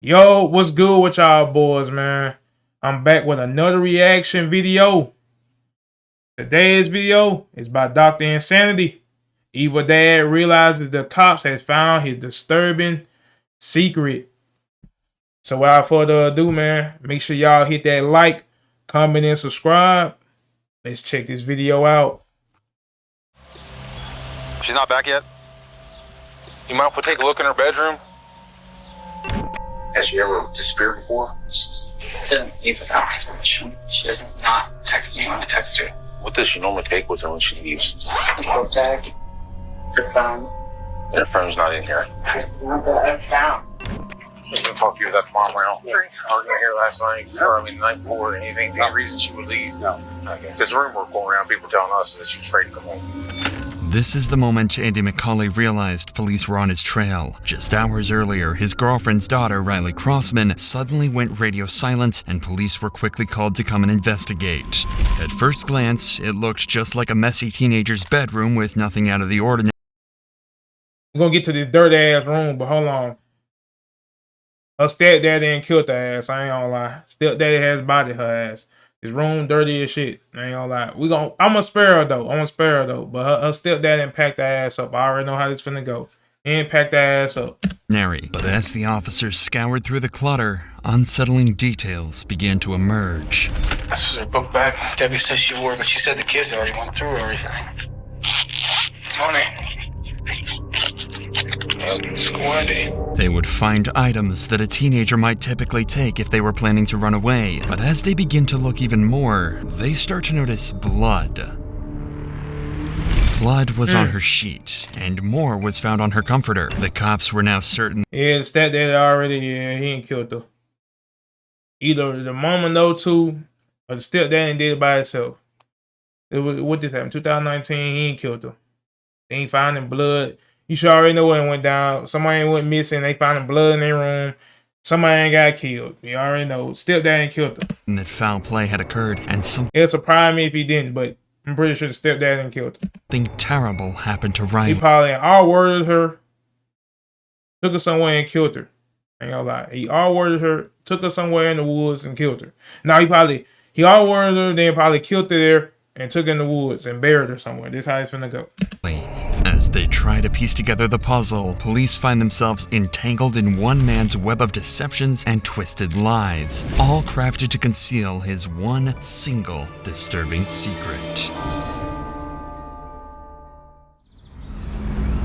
Yo, what's good with y'all boys, man? I'm back with another reaction video. Today's video is by Dr. Insanity. Evil Dad realizes the cops has found his disturbing secret. So without further ado, man, make sure y'all hit that like, comment, and subscribe. Let's check this video out. She's not back yet? You mind if we take a look in her bedroom? Has she ever disappeared before? She doesn't leave without my permission. She doesn't not text me when I text her. What does she normally take with her when she leaves? A book bag, her phone. Her phone's not in here. Not that I've found. I was going to talk to you with that mom around. Arguing here last night, or I mean the night before, anything, any reason she would leave? No. Okay. There's a rumor going around, people telling us that she was afraid to come home. This is the moment Andy McCauley realized police were on his trail. Just hours earlier, his girlfriend's daughter, Riley Crossman, suddenly went radio silent, and police were quickly called to come and investigate. At first glance, it looked just like a messy teenager's bedroom with nothing out of the ordinary. We're gonna get to this dirty ass room, but hold on. Her stepdaddy ain't killed her ass, I ain't gonna lie. Stepdaddy has bodied her ass. This room dirty as shit. I ain't gonna lie. I'm gonna spare her though. But her stepdad didn't pack that ass up. I already know how this finna go. He ain't pack that ass up. But as the officers scoured through the clutter, unsettling details began to emerge. This was her book bag. Debbie said she wore it, but she said the kids already went through everything. Tony. Squatty. They would find items that a teenager might typically take if they were planning to run away. But as they begin to look even more, they start to notice blood. Blood was on her sheet, and more was found on her comforter. The cops were now certain. Yeah, the stepdad already, he ain't killed her. Either the mama know too, or the stepdad did it by himself. What this happened? 2019, he ain't killed her. They ain't finding blood. You should already know what went down. Somebody went missing. They found blood in their room. Somebody ain't got killed. You already know. Stepdad ain't killed her. That foul play had occurred, and It'll surprise me if he didn't, but I'm pretty sure the stepdad didn't kill her. something terrible happened to Riley. He probably all worded her, took her somewhere and killed her. Ain't gonna lie. He all worded her, took her somewhere in the woods and killed her. Now he all worded her, then probably killed her there and took her in the woods and buried her somewhere. This is how it's finna go. As they try to piece together the puzzle, police find themselves entangled in one man's web of deceptions and twisted lies, all crafted to conceal his one single disturbing secret.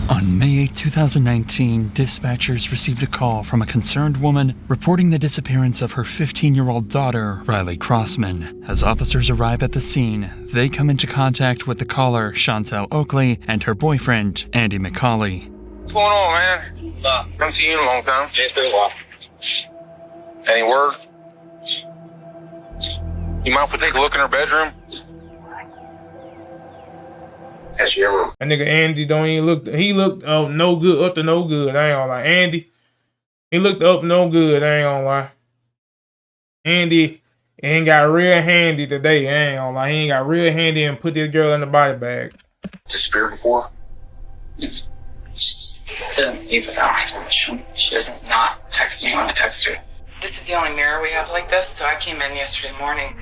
On May 8, 2019, dispatchers received a call from a concerned woman reporting the disappearance of her 15-year-old daughter, Riley Crossman. As officers arrive at the scene, they come into contact with the caller, Chantel Oakley, and her boyfriend, Andy McCauley. What's going on, man? Haven't seen you in a long time. It's been a while. Any word? You mind if we take a look in her bedroom? Has she ever? That nigga Andy don't even look. He looked no good up to no good. I ain't gonna lie. Andy, he looked up no good. I ain't gonna lie. Andy ain't got real handy today. I ain't gonna lie. He ain't got real handy and put this girl in the body bag. Disappeared before? She doesn't leave without my permission. She doesn't not text me when I text her. This is the only mirror we have like this, so I came in yesterday morning,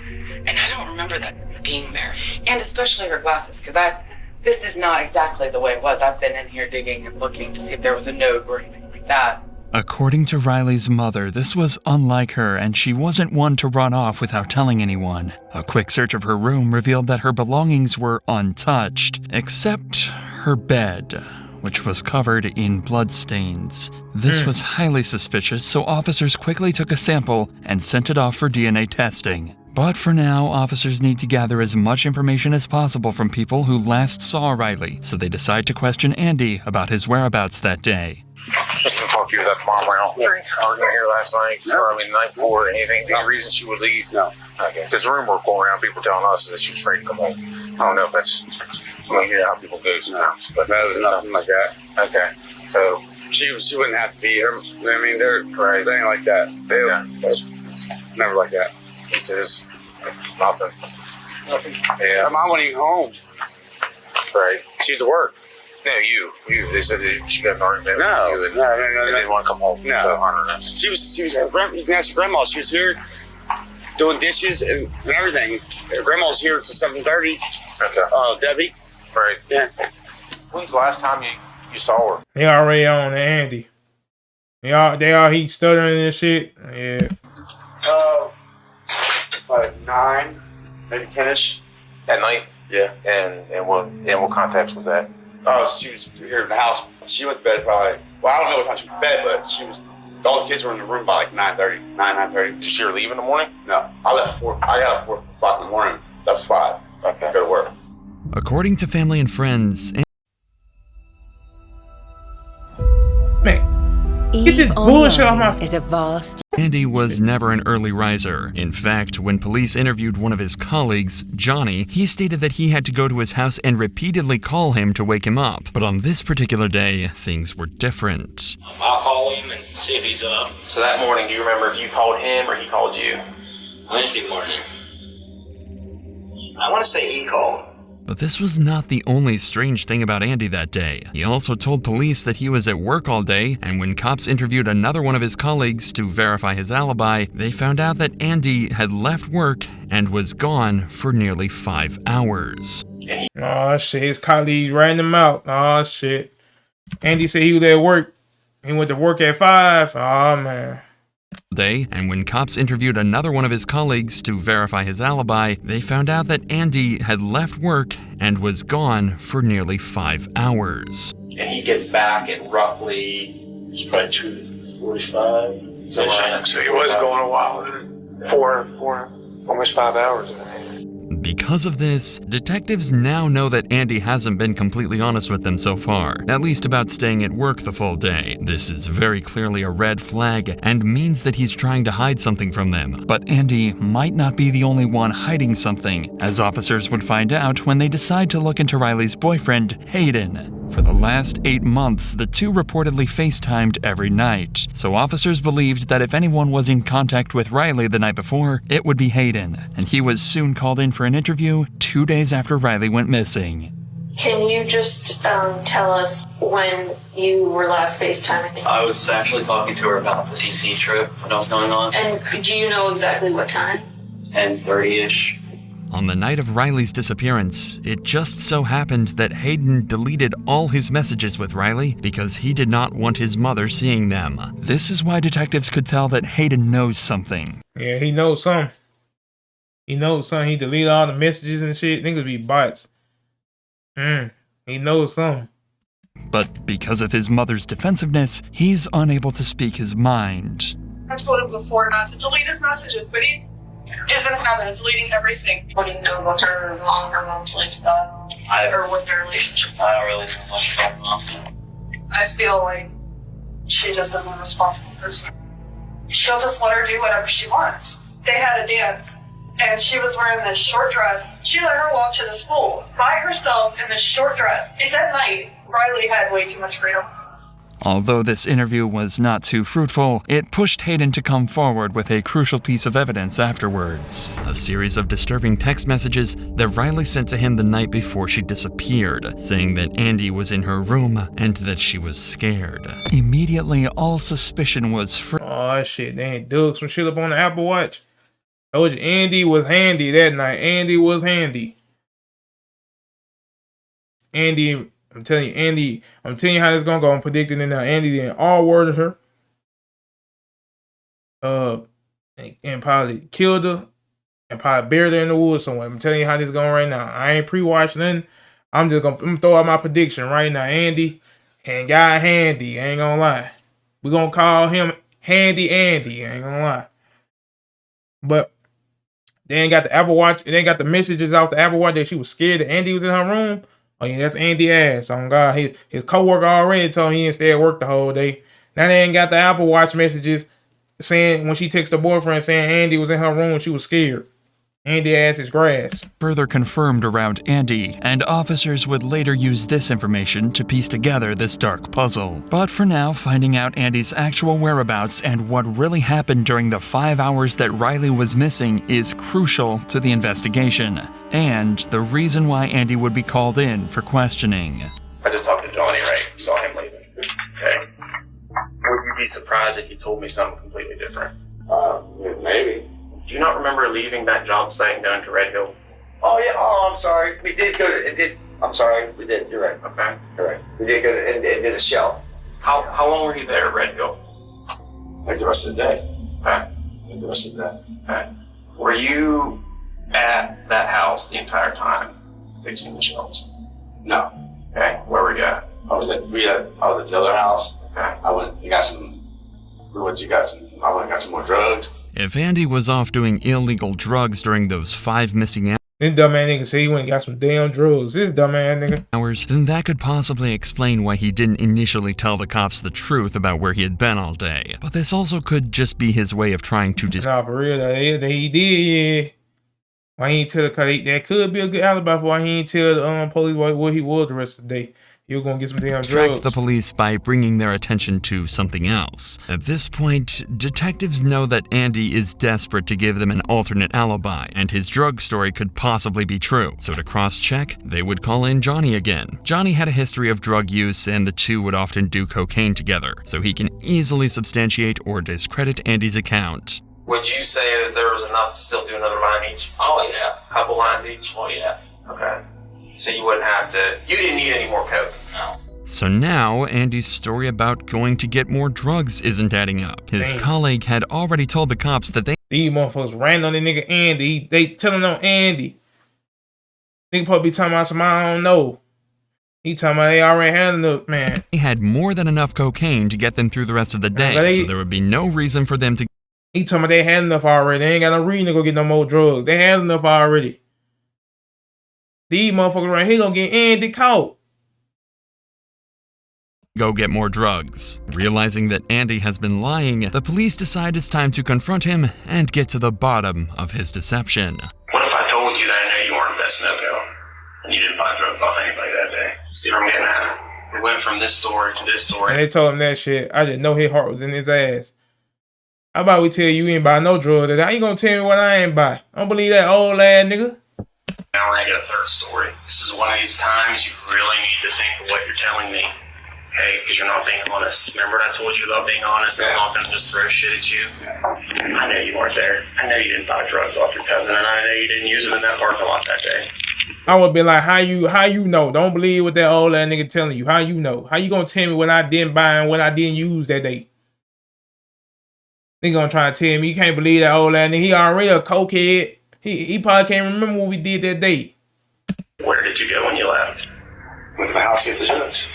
and I don't remember that being there. And especially her glasses, because this is not exactly the way it was. I've been in here digging and looking to see if there was a note or anything like that. According to Riley's mother, this was unlike her, and she wasn't one to run off without telling anyone. A quick search of her room revealed that her belongings were untouched, except her bed, which was covered in bloodstains. This was highly suspicious, so officers quickly took a sample and sent it off for DNA testing. But for now, officers need to gather as much information as possible from people who last saw Riley, so they decide to question Andy about his whereabouts that day. Just gonna talk to you with that mom around. Arguing here last night, or I mean the night before, anything, any reason she would leave? No. Okay. There's a rumor going around, people telling us that she was afraid to come home. I don't know if that's, you know how people go sometimes. But that was nothing like that. Okay. So, She wouldn't have to be her. I mean, they're right. They ain't like that. It's never like that. he says, nothing. Nothing. Yeah. Her mom wasn't even home. Right. She's at work. No, you. They said that she got an argument with you and No. they didn't want to come home to honor her. She was you can ask your grandma. She was here doing dishes and everything. Her grandma was here till 7:30. Okay. Debbie. Right. Yeah. When's the last time you saw her? They already on the Andy. They all he stuttering and shit. Yeah. Like 9, maybe 10ish. At night? Yeah. And what context was that? Oh, she was here in the house. She went to bed probably. Well, I don't know what time she went to bed, but all the kids were in the room by like 9:30. Did you see her leave in the morning? No, I left I got up 4 o'clock in the morning. That was 5. Okay. Go to work. According to family and friends, Man, get this bullshit off my. Is a vast. Andy was never an early riser. In fact, when police interviewed one of his colleagues, Johnny, he stated that he had to go to his house and repeatedly call him to wake him up. But on this particular day, things were different. I'll call him and see if he's up. So that morning, do you remember if you called him or he called you? Wednesday morning. I want to say he called. But this was not the only strange thing about Andy that day. He also told police that he was at work all day, and when cops interviewed another one of his colleagues to verify his alibi, they found out that Andy had left work and was gone for nearly 5 hours. Oh shit, his colleagues ran him out. Oh shit. Andy said he was at work. He went to work at 5. Oh man. And when cops interviewed another one of his colleagues to verify his alibi, they found out that Andy had left work and was gone for nearly 5 hours. And he gets back at roughly, It's probably 2:45. So he was going a while. 4, almost 5 hours. Because of this, detectives now know that Andy hasn't been completely honest with them so far, at least about staying at work the full day. This is very clearly a red flag and means that he's trying to hide something from them. But Andy might not be the only one hiding something, as officers would find out when they decide to look into Riley's boyfriend, Hayden. For the last 8 months, the two reportedly FaceTimed every night, so officers believed that if anyone was in contact with Riley the night before, it would be Hayden, and he was soon called in for an interview 2 days after Riley went missing. Can you just tell us when you were last FaceTiming? I was actually talking to her about the DC trip that was going on. And do you know exactly what time? 10:30-ish. On the night of Riley's disappearance, it just so happened that Hayden deleted all his messages with Riley because he did not want his mother seeing them. This is why detectives could tell that Hayden knows something. Yeah, he knows something. He knows something. He deleted all the messages and shit. Niggas be bots. He knows something. But because of his mother's defensiveness, he's unable to speak his mind. I told him before not to delete his messages, but he isn't having it, deleting everything. What do you know about her mom's lifestyle? Or with their relationship? I don't really know much about her. I feel like she just isn't a responsible person. She'll just let her do whatever she wants. They had a dance, and she was wearing this short dress. She let her walk to the school by herself in this short dress. It's at night. Riley had way too much freedom. Although this interview was not too fruitful, it pushed Hayden to come forward with a crucial piece of evidence afterwards. A series of disturbing text messages that Riley sent to him the night before she disappeared, saying that Andy was in her room and that she was scared. Immediately, all suspicion was free. Oh shit, they ain't dug some shit up on the Apple Watch. Told you Andy was handy that night. Andy was handy. Andy, I'm telling you how this gonna go. I'm predicting it now. Andy didn't all worded her. And probably killed her and probably buried her in the woods somewhere. I'm telling you how this going right now. I ain't pre-watched nothing. I'm gonna throw out my prediction right now. Andy and guy Handy. I ain't gonna lie. We're gonna call him Handy Andy. I ain't gonna lie. But they ain't got the Apple Watch. They ain't got the messages off the Apple Watch that she was scared that Andy was in her room. Oh yeah, that's Andy ass. On God, his coworker already told him he didn't stay at work the whole day. Now they ain't got the Apple Watch messages saying when she texted her boyfriend saying Andy was in her room, she was scared. Andy ass is grass. Further confirmed around Andy, and officers would later use this information to piece together this dark puzzle. But for now, finding out Andy's actual whereabouts and what really happened during the 5 hours that Riley was missing is crucial to the investigation, and the reason why Andy would be called in for questioning. I just talked to John. Would you be surprised if you told me something completely different? Maybe. Do you not remember leaving that job site and going to Red Hill? Oh yeah. Oh, I'm sorry. We did go to. It did. I'm sorry. We did. You're right. Okay. You're right. We did go to. It did a shelf. How long were you there at Red Hill? Like the rest of the day. Okay. Like the rest of the day. Okay. Were you at that house the entire time fixing the shelves? No. Okay. Where were you at? I was at the other house. Okay. I went and got some. I went and got some more drugs. If Andy was off doing illegal drugs during those 5 missing This dumbass nigga said he went and got some damn drugs. This dumbass nigga. hours, then that could possibly explain why he didn't initially tell the cops the truth about where he had been all day. But this also could just be his way of trying to Nah, for real, he did, yeah. Why he ain't tell the cause that could be a good alibi for why he ain't tell the police where he was the rest of the day. He was gonna get some damn distracts drugs. the police by bringing their attention to something else. At this point, detectives know that Andy is desperate to give them an alternate alibi, and his drug story could possibly be true. So to cross-check, they would call in Johnny again. Johnny had a history of drug use, and the two would often do cocaine together, so he can easily substantiate or discredit Andy's account. Would you say that there was enough to still do another line each? Oh yeah. A couple lines each? Oh yeah. Okay. So you wouldn't have to, you didn't need any more coke? No. So now, Andy's story about going to get more drugs isn't adding up. His Dang. colleague had already told the cops that These motherfuckers ran on the nigga Andy. They telling on Andy. Nigga probably be talking about some I don't know. He talking about they already had enough, man. they had more than enough cocaine to get them through the rest of the day, so there would be no reason for them to He talking about they had enough already. They ain't got no reason to go get no more drugs. They had enough already. These motherfuckers right here gonna get Andy caught. go get more drugs. Realizing that Andy has been lying, the police decide it's time to confront him and get to the bottom of his deception. What if I told you that I knew you weren't that Snowco and you didn't buy drugs off anybody that day? See what I'm getting at? We went from this story to this story. And they told him that shit. I just know his heart was in his ass. How about we tell you ain't buy no drugs? How you gonna tell me what I ain't buy? I don't believe that old ass nigga. Now we're gonna get a third story. This is one of these times you really need to think of what you're telling me. Okay, because you're not being honest. Remember what I told you about being honest and I'm not gonna just throw shit at you? I know you weren't there. I know you didn't buy drugs off your cousin, and I know you didn't use them in that parking lot that day. I would be like, how you know? Don't believe what that old ass nigga telling you. How you know? How you gonna tell me what I didn't buy and what I didn't use that day? Nigga gonna try to tell me you can't believe that old ass nigga. He already a cokehead. He probably can't remember what we did that day. Where did you go when you left? Went to my house to get the drugs.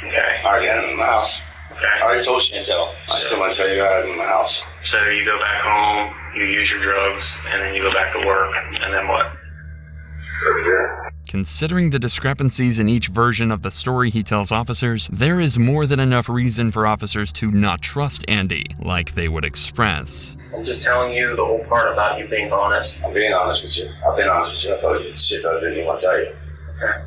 Okay. I already had them in my house. Okay. I already told Chantel. I still want to tell you I had them in my house. So you go back home, you use your drugs, and then you go back to work, and then what? Considering the discrepancies in each version of the story he tells officers, there is more than enough reason for officers to not trust Andy, like they would express. I'm just telling you the whole part about you being honest. I'm being honest with you. I've been honest with you. I told you shit that I didn't even want to tell you. Okay.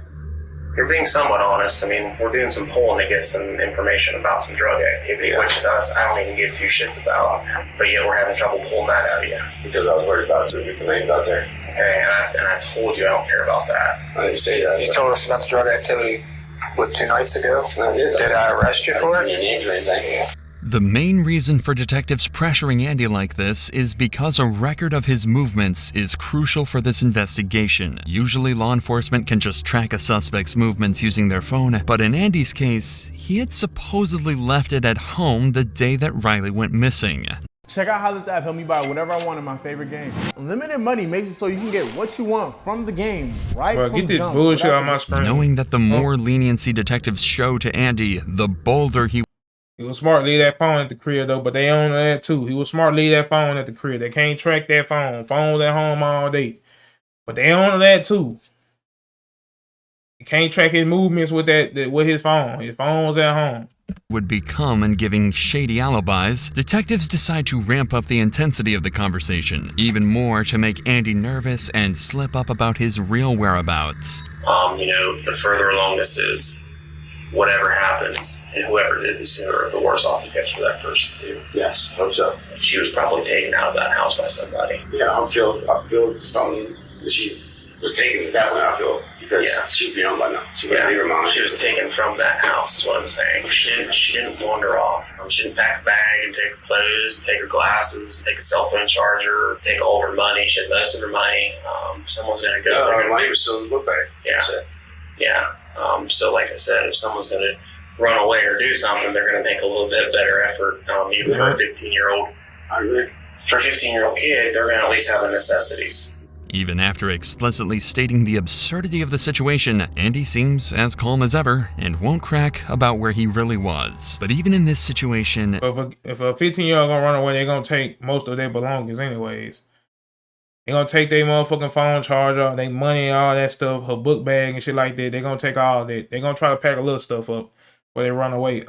You're being somewhat honest. I mean, we're doing some polling to get some information about some drug activity, which I don't even give two shits about. But yet we're having trouble pulling that out of you. Because I was worried about the names out there. Okay, and I told you I don't care about that. I didn't say that. You told us about the drug activity, 2 nights ago? I did. Did I arrest you for it? Your names or anything? The main reason for detectives pressuring Andy like this is because a record of his movements is crucial for this investigation. Usually law enforcement can just track a suspect's movements using their phone, but in Andy's case, he had supposedly left it at home the day that Riley went missing. Check out how this app helped me buy whatever I want in my favorite game. Unlimited money makes it so you can get what you want from the game, right? Bro, from get this jump, bullshit on my screen. Knowing that the more leniency detectives show to Andy, the bolder he was smart to leave that phone at the crib though, but they own that too. He was smart to leave that phone at the crib. They can't track that phone. Phone's at home all day. But they own that too. You can't track his movements with with his phone. His phone's at home. would become and giving shady alibis, detectives decide to ramp up the intensity of the conversation, even more to make Andy nervous and slip up about his real whereabouts. The further along this is, whatever happens, and whoever did this to her, the worse off it gets for that person too. Yes, hope so. She was probably taken out of that house by somebody. Yeah, I'll kill something. was taken at that point, I feel, because she would be home by now. She would leave her mom. She was taken from that house, is what I'm saying. She didn't wander off. She didn't pack a bag and take her clothes, take her glasses, take a cell phone charger, take all of her money. She had most of her money. Someone's going to go. No, her money was still in the book bag. Yeah. Yeah. So like I said, if someone's going to run away or do something, they're going to make a little bit better effort, even for a 15-year-old. I agree. For a 15-year-old kid, they're going to at least have the necessities. Even after explicitly stating the absurdity of the situation, Andy seems as calm as ever and won't crack about where he really was. But even in this situation, if a 15-year-old gonna run away, they're gonna take most of their belongings anyways. They're gonna take their motherfucking phone charger, their money, all that stuff, her book bag and shit like that. They're gonna take all that. They're gonna try to pack a little stuff up before they run away.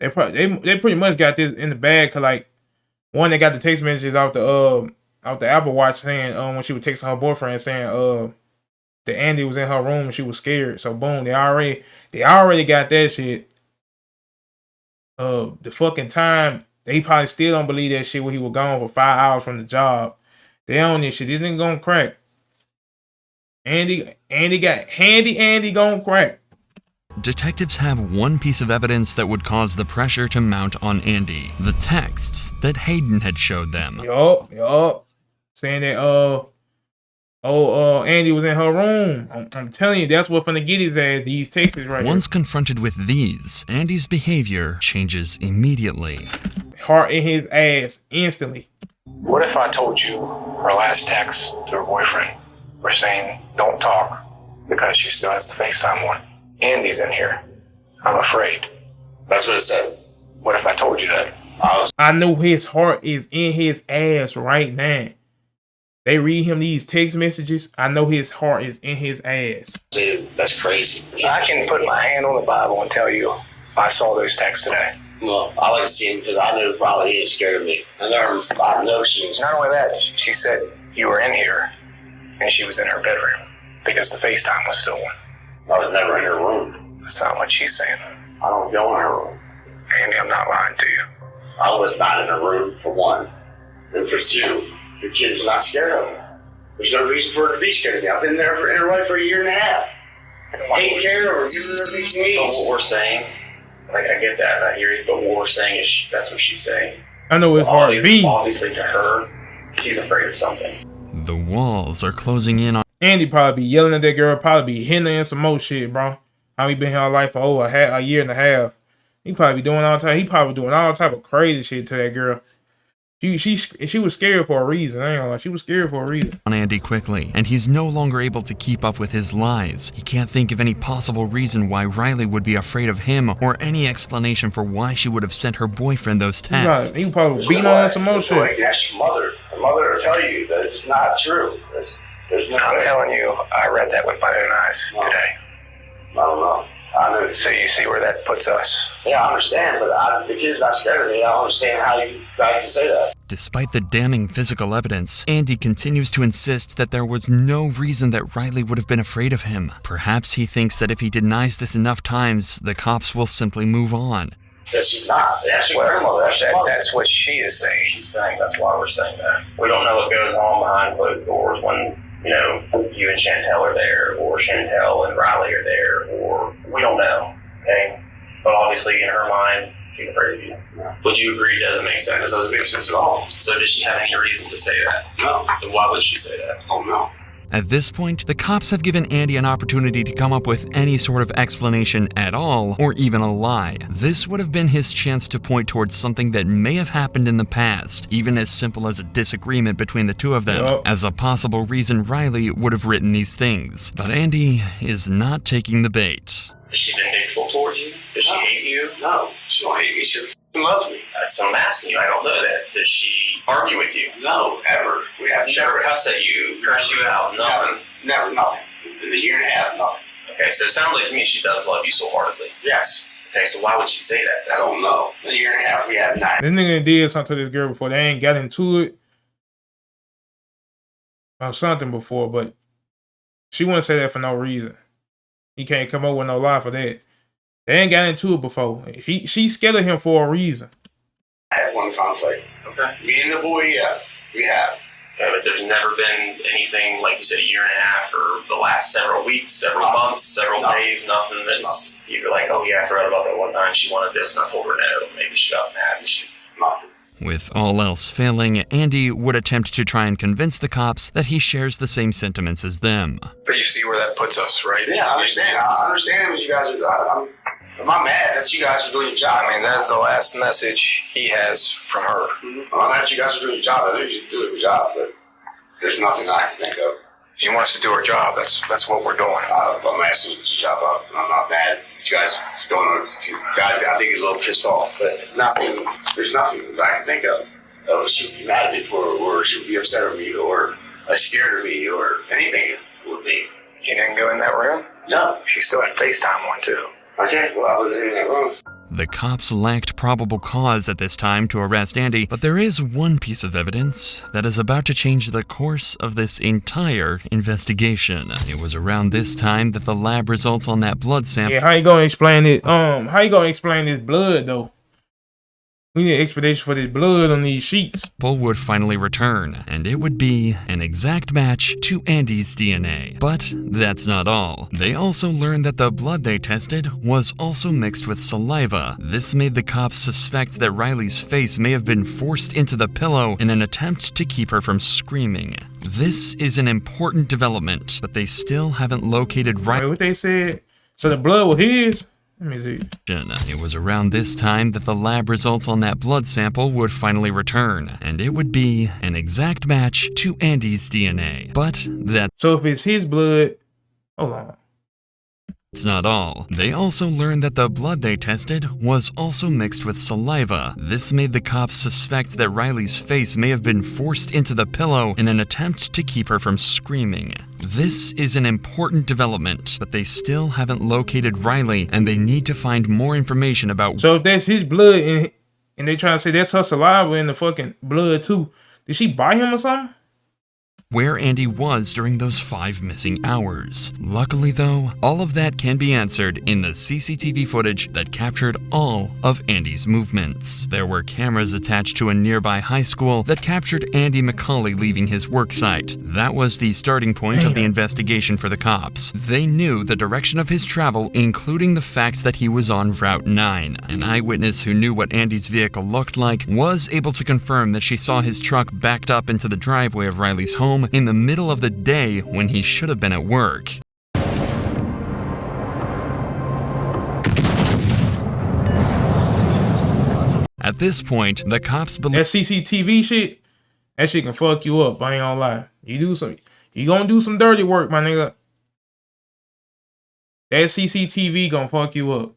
They pretty much got this in the bag, cause like one, they got the text messages off the Apple Watch saying when she was texting her boyfriend saying that Andy was in her room and she was scared. So boom, they already got that shit. The fucking time, they probably still don't believe that shit when he was gone for 5 hours from the job. They own this shit. This nigga gonna crack. Andy gonna crack. detectives have one piece of evidence that would cause the pressure to mount on Andy. The texts that Hayden had showed them. Yup. Saying that Andy was in her room. I'm telling you, that's what's finna get his ass, these texts right here. Once confronted with these, Andy's behavior changes immediately. Heart in his ass instantly. What if I told you her last text to her boyfriend were saying, don't talk, because she still has the FaceTime one? Andy's in here. I'm afraid. That's what it said. What if I told you that? I know his heart is in his ass right now. They read him these text messages. I know his heart is in his ass. Dude, that's crazy. I can put my hand on the Bible and tell you I saw those texts today. Well, I like to see him because I know probably he is scared of me. I know she is. Not only that, she said you were in here and she was in her bedroom because the FaceTime was still on. I was never in her room. That's not what she's saying. I don't go in her room. Andy, I'm not lying to you. I was not in her room, for one. And for two, the kid's not scared of me. There's no reason for her to be scared of me. I've been there in her life for 1.5 years. Taking care of her, giving her these needs. What we're saying, like, I get that, and I hear you, but what we're saying is that's what she's saying. I know his heart beat. Obviously, to her, he's afraid of something. The walls are closing in on Andy probably be yelling at that girl, probably be hitting her in some more shit, bro. How he been here all life for over a year and a half. He probably doing all type of crazy shit to that girl. She was scared for a reason. I ain't gonna lie. She was scared for a reason. on Andy quickly, and he's no longer able to keep up with his lies. He can't think of any possible reason why Riley would be afraid of him or any explanation for why she would have sent her boyfriend those texts. He probably beat on some more shit. Like, that's your mother. Her mother will tell you that it's not true. There's no I'm way. telling you, I read that with my own eyes today. I don't know. I know. So you see where that puts us. Yeah, I understand, but the kid's not scared of me. I don't understand how you guys can say that. Despite the damning physical evidence, Andy continues to insist that there was no reason that Riley would have been afraid of him. Perhaps he thinks that if he denies this enough times, the cops will simply move on. That she's not. That's your grandmother. That's your mother. That's what she is saying. She's saying that's why we're saying that. We don't know what goes on behind closed doors when, you and Chantel are there, or Chantel and Riley are there, or we don't know, okay? But obviously, in her mind, she's afraid of you. Yeah. Would you agree it doesn't make sense? It doesn't make sense at all. So does she have any reason to say that? No. Then why would she say that? Oh, no. At this point, the cops have given Andy an opportunity to come up with any sort of explanation at all, or even a lie. This would have been his chance to point towards something that may have happened in the past, even as simple as a disagreement between the two of them, as a possible reason Riley would have written these things. But Andy is not taking the bait. Is she vindictful towards you? Does she hate you? No. She don't hate me. She f***ing loves me. That's what I'm asking you. I don't know that. Does she argue with you? No, ever. We have Never cuss at you, curse you out, nothing? Never, nothing. In 1.5 years, nothing. Okay, so it sounds like to me she does love you so heartedly. Yes. Okay, so why would she say that? I don't know. In 1.5 years, we have not. This nigga did something to this girl before. They ain't got into it or something before, but she wouldn't say that for no reason. He can't come up with no lie for that. They ain't got into it before. She's scared of him for a reason. I had one conflict. Okay. Me and the boy, yeah, we have. But there's never been anything, like you said, a year and a half or the last several weeks, several months, several days, nothing that's you're like, oh yeah, I forgot about that one time she wanted this and I told her no. Maybe she got mad and she's nothing. With all else failing, Andy would attempt to try and convince the cops that he shares the same sentiments as them. But you see where that puts us, right? Yeah, I understand. I understand what you guys are. I'm not mad that you guys are doing your job. I mean, that's the last message he has from her. I'm not mad that you guys are doing your job. I think you do your job, but there's nothing I can think of. He wants to do our job. That's what we're doing. I'm asking your job. I'm not mad. You guys don't. Guys, I think he's a little pissed off, but nothing. There's nothing I can think of. She would be mad at me for, or she would be upset with me, or scared of me, or anything with me. You didn't go in that room? No. She still had FaceTime one too. Okay, well, I wasn't in that room. The cops lacked probable cause at this time to arrest Andy, but there is one piece of evidence that is about to change the course of this entire investigation. It was around this time that the lab results on that blood sample. Yeah, how you gonna explain it? How you gonna explain this blood though? We need an explanation for this blood on these sheets. Would finally return, and it would be an exact match to Andy's DNA. But that's not all. They also learned that the blood they tested was also mixed with saliva. This made the cops suspect that Riley's face may have been forced into the pillow in an attempt to keep her from screaming. This is an important development, but they still haven't located Riley. Wait, what they said? So the blood was his? Let me see. It was around this time that the lab results on that blood sample would finally return, and it would be an exact match to Andy's DNA. But so if it's his blood, hold on. That's not all. They also learned that the blood they tested was also mixed with saliva. This made the cops suspect that Riley's face may have been forced into the pillow in an attempt to keep her from screaming. This is an important development, but they still haven't located Riley, and they need to find more information about. So if that's his blood and they trying to say that's her saliva in the fucking blood too, did she bite him or something? Where Andy was during those 5 missing hours. Luckily though, all of that can be answered in the CCTV footage that captured all of Andy's movements. There were cameras attached to a nearby high school that captured Andy McCauley leaving his work site. That was the starting point of the investigation for the cops. They knew the direction of his travel, including the fact that he was on Route 9. An eyewitness who knew what Andy's vehicle looked like was able to confirm that she saw his truck backed up into the driveway of Riley's home in the middle of the day when he should have been at work. At this point, the cops believe that CCTV shit, that shit can fuck you up. I ain't gonna lie. You gonna do some dirty work, my nigga. That CCTV gonna fuck you up.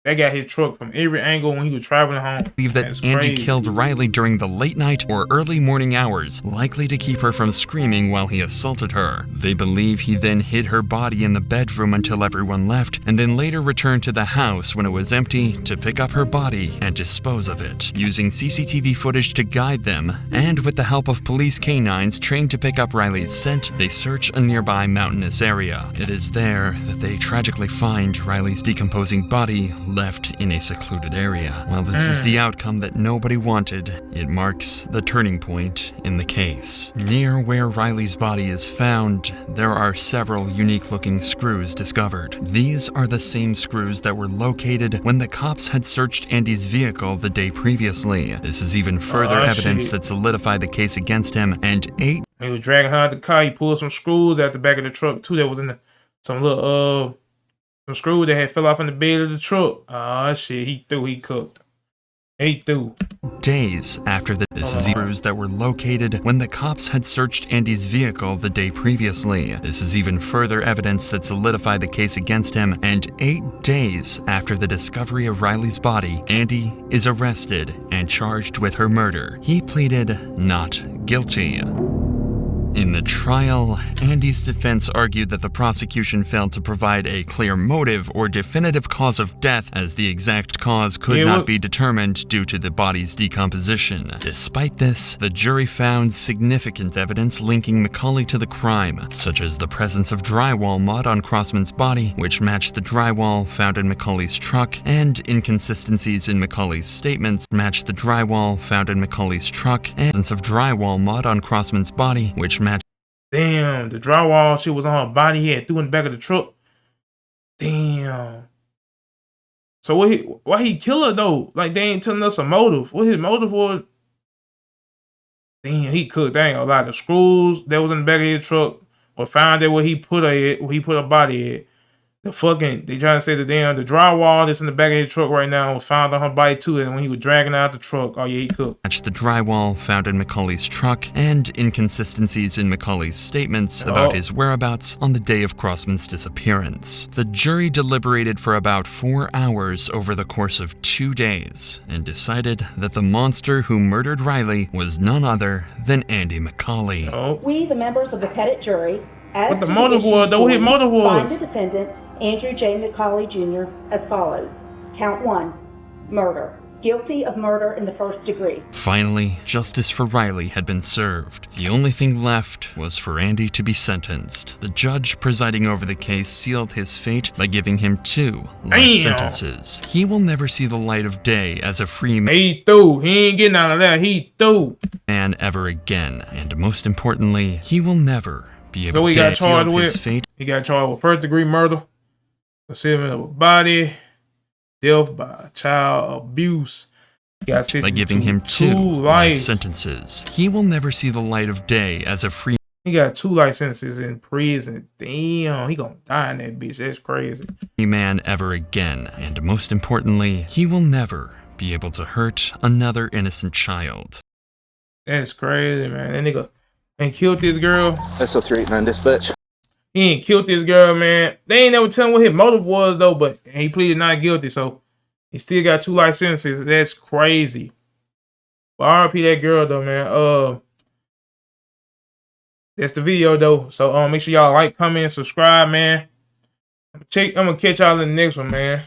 That got his truck from every angle when he was traveling home. Believe that Andy killed Riley during the late night or early morning hours, likely to keep her from screaming while he assaulted her. They believe he then hid her body in the bedroom until everyone left, and then later returned to the house when it was empty to pick up her body and dispose of it. Using CCTV footage to guide them, and with the help of police canines trained to pick up Riley's scent, they search a nearby mountainous area. It is there that they tragically find Riley's decomposing body left in a secluded area. While this is the outcome that nobody wanted, it marks the turning point in the case. Near where Riley's body is found, there are several unique-looking screws discovered. These are the same screws that were located when the cops had searched Andy's vehicle the day previously. This is even further evidence that solidified the case against him, and he was dragging her out the car. He pulled some screws out the back of the truck too. That was in some screw that had fell off in the bed of the truck. Ah, shit. He cooked. He threw. Days after this is screws that were located when the cops had searched Andy's vehicle the day previously. This is even further evidence that solidified the case against him, and 8 days after the discovery of Riley's body, Andy is arrested and charged with her murder. He pleaded not guilty. In the trial, Andy's defense argued that the prosecution failed to provide a clear motive or definitive cause of death, as the exact cause could not be determined due to the body's decomposition. Despite this, the jury found significant evidence linking Macaulay to the crime, such as the presence of drywall mud on Crossman's body, which matched the drywall found in Macaulay's truck, and inconsistencies in Macaulay's statements matched the drywall found in Macaulay's truck, and the presence of drywall mud on Crossman's body, which matched. Damn, the drywall shit was on her body. He had threw in the back of the truck. Damn. So why he kill her though? Like, they ain't telling us a motive. What his motive was? Damn, he cooked. They ain't gonna lie. The screws that was in the back of his truck were found there where he put her body at. They trying to say the drywall that's in the back of his truck right now was found on her body too, and when he was dragging out the truck, oh yeah, he cooked. Matched the drywall found in Macaulay's truck, and inconsistencies in Macaulay's statements about his whereabouts on the day of Crossman's disappearance. The jury deliberated for about 4 hours over the course of 2 days, and decided that the monster who murdered Riley was none other than Andy Macaulay. We, the members of the petit jury, as what the motive was, though, his motive was. Find the defendant, Andrew J. Macaulay Jr., as follows. Count 1, murder. Guilty of murder in the first degree. Finally, justice for Riley had been served. The only thing left was for Andy to be sentenced. The judge presiding over the case sealed his fate by giving him 2 life sentences. He will never see the light of day as a free man. He through. He ain't getting out of that. He through. Man ever again. And most importantly, he will never be able so he to got charged seal with his fate. He got charged with first degree murder, concealment of a body, death by child abuse. By giving him 2 life sentences. He will never see the light of day as a free. He got 2 life sentences in prison. Damn, he gonna die in that bitch. That's crazy. Man ever again. And most importantly, he will never be able to hurt another innocent child. That's crazy, man. That nigga ain't killed this girl. That's a 389 dispatch. He ain't killed this girl, man. They ain't never tell him what his motive was, though, but he pleaded not guilty, so he still got 2 life sentences. That's crazy. But RIP that girl, though, man. That's the video, though. So make sure y'all like, comment, subscribe, man. I'm gonna catch y'all in the next one, man.